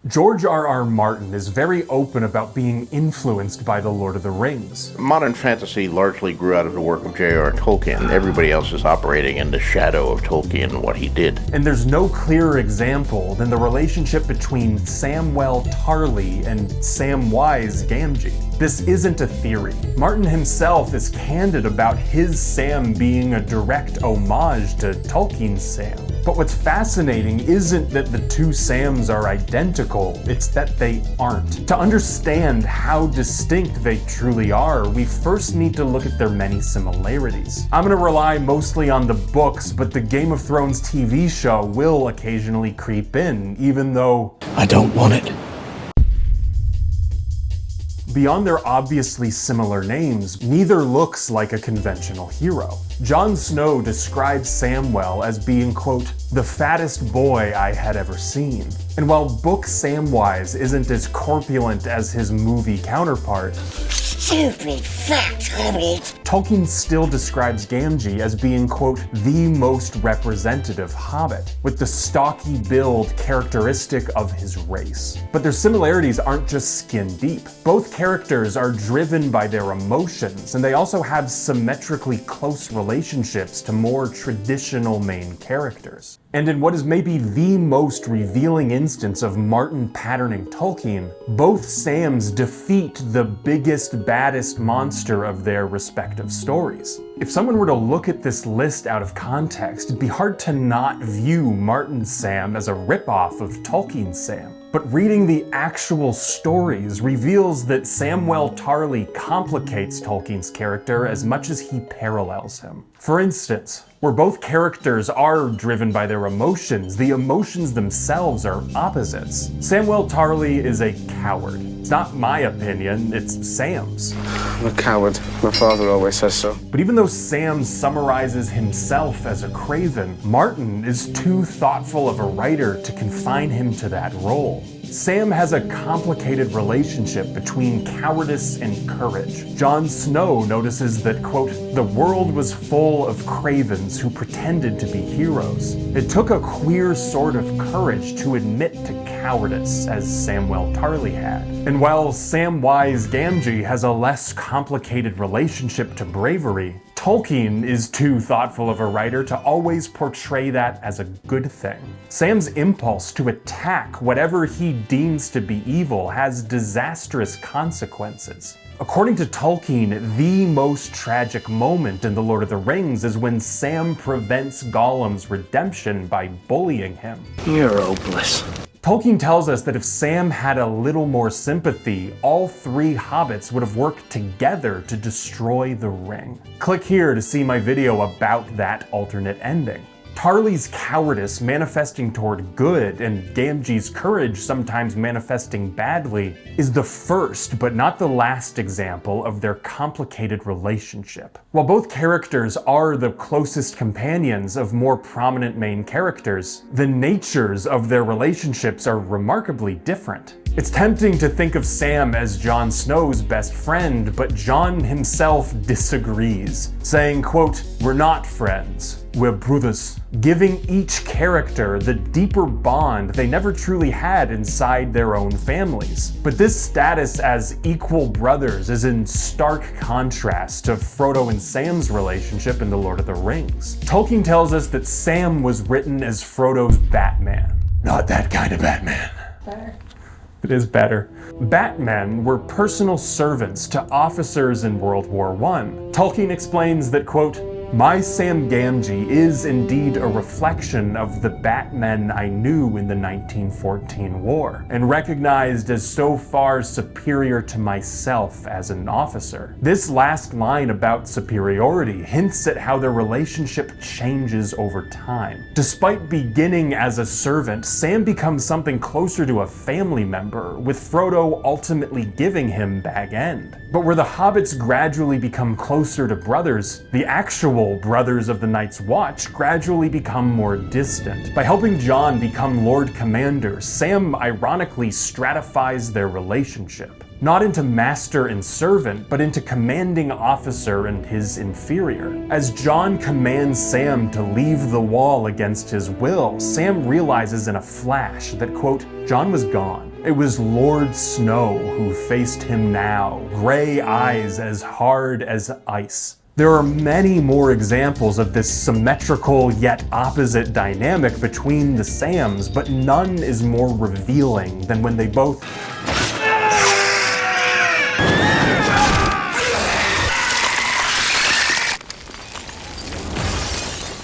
George R.R. Martin is very open about being influenced by The Lord of the Rings. Modern fantasy largely grew out of the work of J.R.R. Tolkien. Everybody else is operating in the shadow of Tolkien and what he did. And there's no clearer example than the relationship between Samwell Tarly and Samwise Gamgee. This isn't a theory. Martin himself is candid about his Sam being a direct homage to Tolkien's Sam. But what's fascinating isn't that the two Sams are identical, it's that they aren't. To understand how distinct they truly are, we first need to look at their many similarities. I'm gonna rely mostly on the books, but the Game of Thrones TV show will occasionally creep in, even though I don't want it. Beyond their obviously similar names, neither looks like a conventional hero. Jon Snow describes Samwell as being, quote, the fattest boy I had ever seen. And while book Samwise isn't as corpulent as his movie counterpart, stupid fat hobbit, Tolkien still describes Gamgee as being, quote, the most representative hobbit, with the stocky build characteristic of his race. But their similarities aren't just skin deep. Both characters are driven by their emotions, and they also have symmetrically close relationships to more traditional main characters. And in what is maybe the most revealing instance of Martin patterning Tolkien, both Sams defeat the biggest, baddest monster of their respective stories. If someone were to look at this list out of context, it'd be hard to not view Martin's Sam as a ripoff of Tolkien's Sam. But reading the actual stories reveals that Samwell Tarly complicates Tolkien's character as much as he parallels him. For instance, where both characters are driven by their emotions, the emotions themselves are opposites. Samwell Tarly is a coward. It's not my opinion, it's Sam's. I'm a coward. My father always says so. But even though Sam summarizes himself as a craven, Martin is too thoughtful of a writer to confine him to that role. Sam has a complicated relationship between cowardice and courage. Jon Snow notices that, quote, the world was full of cravens who pretended to be heroes. It took a queer sort of courage to admit to cowardice, as Samwell Tarly had. And while Samwise Gamgee has a less complicated relationship to bravery, Tolkien is too thoughtful of a writer to always portray that as a good thing. Sam's impulse to attack whatever he deems to be evil has disastrous consequences. According to Tolkien, the most tragic moment in The Lord of the Rings is when Sam prevents Gollum's redemption by bullying him. You're hopeless. Tolkien tells us that if Sam had a little more sympathy, all three hobbits would have worked together to destroy the ring. Click here to see my video about that alternate ending. Tarly's cowardice manifesting toward good and Gamgee's courage sometimes manifesting badly is the first but not the last example of their complicated relationship. While both characters are the closest companions of more prominent main characters, the natures of their relationships are remarkably different. It's tempting to think of Sam as Jon Snow's best friend, but Jon himself disagrees, saying, quote, we're not friends, we're brothers, giving each character the deeper bond they never truly had inside their own families. But this status as equal brothers is in stark contrast to Frodo and Sam's relationship in The Lord of the Rings. Tolkien tells us that Sam was written as Frodo's Batman. Not that kind of Batman. better. It is better. Batmen were personal servants to officers in World War I. Tolkien explains that, quote, my Sam Gamgee is indeed a reflection of the Batmen I knew in the 1914 war, and recognized as so far superior to myself as an officer. This last line about superiority hints at how their relationship changes over time. Despite beginning as a servant, Sam becomes something closer to a family member, with Frodo ultimately giving him Bag End. But where the hobbits gradually become closer to brothers, the actual brothers of the Night's Watch gradually become more distant. By helping Jon become Lord Commander, Sam ironically stratifies their relationship. Not into master and servant, but into commanding officer and his inferior. As Jon commands Sam to leave the wall against his will, Sam realizes in a flash that, quote, Jon was gone. It was Lord Snow who faced him now, gray eyes as hard as ice. There are many more examples of this symmetrical yet opposite dynamic between the Sams, but none is more revealing than when they both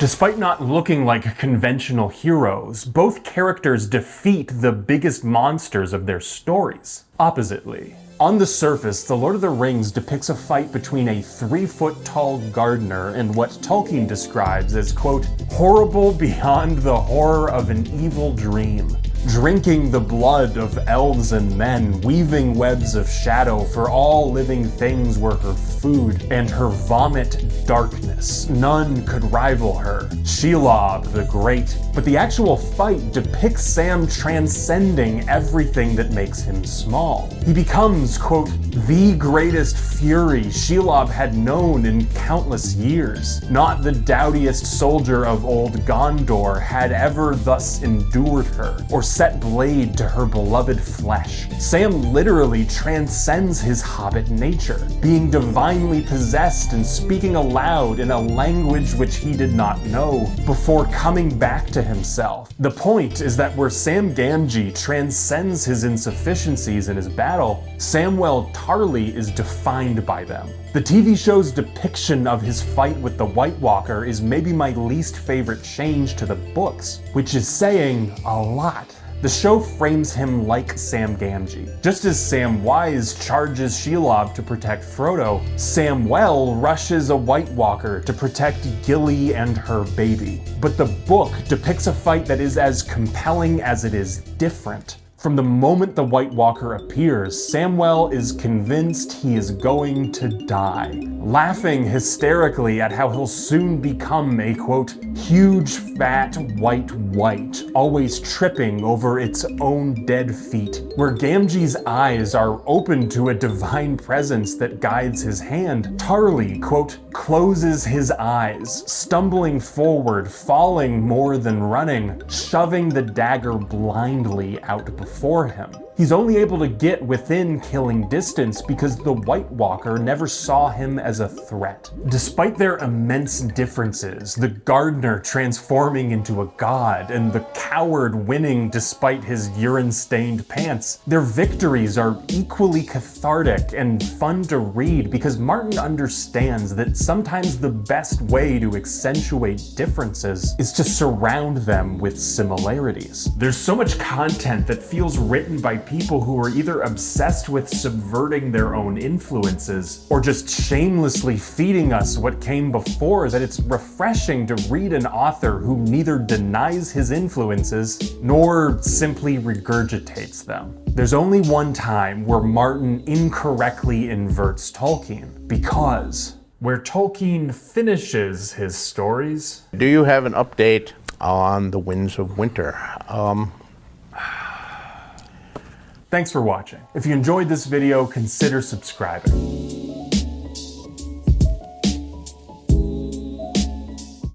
Despite not looking like conventional heroes, both characters defeat the biggest monsters of their stories. Oppositely, on the surface, The Lord of the Rings depicts a fight between a 3-foot-tall gardener and what Tolkien describes as, quote, horrible beyond the horror of an evil dream. Drinking the blood of elves and men, weaving webs of shadow, for all living things were her food, and her vomit darkness. None could rival her. Shelob the Great. But the actual fight depicts Sam transcending everything that makes him small. He becomes, quote, the greatest fury Shelob had known in countless years. Not the doughtiest soldier of old Gondor had ever thus endured her, or set blade to her beloved flesh. Sam literally transcends his hobbit nature, being divinely possessed and speaking aloud in a language which he did not know, before coming back to himself. The point is that where Sam Gamgee transcends his insufficiencies in his battle, Samwell Tarly is defined by them. The TV show's depiction of his fight with the White Walker is maybe my least favorite change to the books, which is saying a lot. The show frames him like Sam Gamgee. Just as Samwise charges Shelob to protect Frodo, Samwell rushes a White Walker to protect Gilly and her baby. But the book depicts a fight that is as compelling as it is different. From the moment the White Walker appears, Samwell is convinced he is going to die, laughing hysterically at how he'll soon become a, quote, huge fat white wight, always tripping over its own dead feet. Where Gamgee's eyes are open to a divine presence that guides his hand, Tarly, quote, closes his eyes, stumbling forward, falling more than running, shoving the dagger blindly out before him. He's only able to get within killing distance because the White Walker never saw him as a threat. Despite their immense differences, the gardener transforming into a god and the coward winning despite his urine-stained pants, their victories are equally cathartic and fun to read because Martin understands that sometimes the best way to accentuate differences is to surround them with similarities. There's so much content that feels written by people who are either obsessed with subverting their own influences or just shamelessly feeding us what came before that it's refreshing to read an author who neither denies his influences nor simply regurgitates them. There's only one time where Martin incorrectly inverts Tolkien, because where Tolkien finishes his stories. Do you have an update on the Winds of Winter? Thanks for watching. If you enjoyed this video, consider subscribing.